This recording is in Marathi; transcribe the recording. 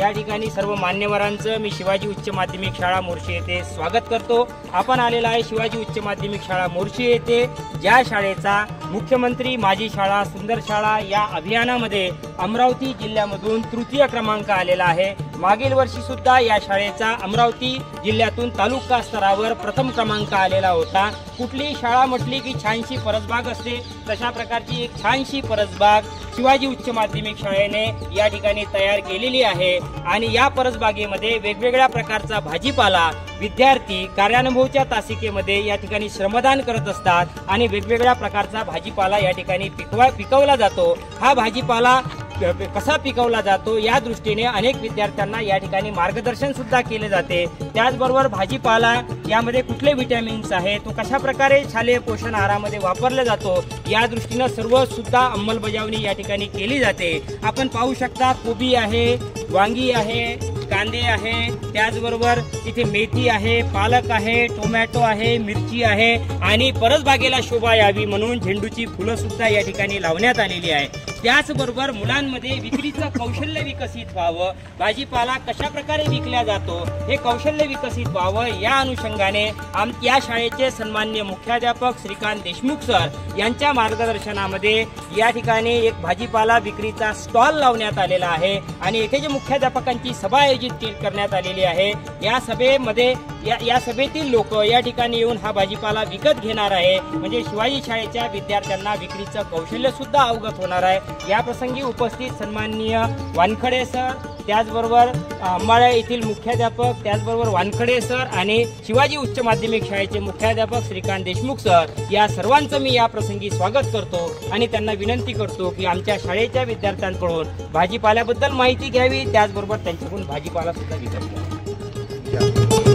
या ठिकाणी सर्व मान्यवरांचं मी शिवाजी उच्च माध्यमिक शाळा मोर्शी येथे स्वागत करतो। आपण आलेला आहे शिवाजी उच्च माध्यमिक शाळा मोर्शी येथे, ज्या शाळेचा मुख्यमंत्री माझी शाळा सुंदर शाळा या अभियानामध्ये अमरावती जिल्ह्यामधून तृतीय क्रमांक आलेला आहे। मागील वर्षी सुद्धा या शाळेचा अमरावती जिल्ह्यातून तालुका स्तरावर प्रथम क्रमांक आलेला होता। कुठलीही शाळा म्हटली की छानशी परसबाग असते, तशा प्रकारची एक छानशी परसबाग शिवाजी उच्च माध्यमिक शाळेने या ठिकाणी तयार केलेली आहे। आणि या परसबागेमध्ये वेगवेगळ्या प्रकारचा भाजीपाला विद्यार्थी कार्यानुभवच्या तासिकेमध्ये या ठिकाणी श्रमदान करत असतात आणि वेगवेगळ्या प्रकारचा भाजीपाला या ठिकाणी पिकवला जातो। हा भाजीपाला कसा पिकवला जातो या दृष्टीने अनेक विद्यार्थ्यांना या ठिकाणी मार्गदर्शन सुद्धा केले जाते। त्याचबरोबर भाजीपाला यामध्ये कुठले विटॅमिन्स आहे, तो कशा प्रकारे शालेय पोषण आहारामध्ये वापरला जातो या दृष्टीने सर्व सुद्धा अंमलबजावणी या ठिकाणी केली जाते। आपण पाहू शकता कोबी आहे, वांगी आहे, कांदे आहे, त्याचबरोबर इथे मेथी आहे, पालक आहे, टोमॅटो आहे, मिरची आहे आणि परसबागेला शोभा यावी म्हणून झेंडूची फुलं सुद्धा या ठिकाणी लावण्यात आलेली आहे। त्याचबरोबर मुलांमध्ये विक्रीचं कौशल्य विकसित व्हावं, भाजीपाला कशा प्रकारे विकला जातो हे कौशल्य विकसित व्हावं या अनुषंगाने या शाळेचे सन्माननीय मुख्याध्यापक श्रीकांत देशमुख सर यांच्या मार्गदर्शनामध्ये या ठिकाणी एक भाजीपाला विक्रीचा स्टॉल लावण्यात आलेला आहे आणि येथे जे मुख्याध्यापकांची सभा आयोजित करण्यात आलेली आहे। या सभेमध्ये या सभेतील लोक या ठिकाणी येऊन हा भाजीपाला विकत घेणार आहे, म्हणजे शिवाजी शाळेच्या विद्यार्थ्यांना विक्रीचं कौशल्य सुद्धा अवगत होणार आहे। या प्रसंगी उपस्थित सन्माननीय वानखडे सर, त्याचबरोबर अंबाळा येथील मुख्याध्यापक, त्याचबरोबर वानखडे सर आणि शिवाजी उच्च माध्यमिक शाळेचे मुख्याध्यापक श्रीकांत देशमुख सर या सर्वांचं मी या प्रसंगी स्वागत करतो आणि त्यांना विनंती करतो की आमच्या शाळेच्या विद्यार्थ्यांकडून भाजीपाल्याबद्दल माहिती घ्यावी, त्याचबरोबर त्यांच्याकडून भाजीपाला सुद्धा विकत घ्यावा।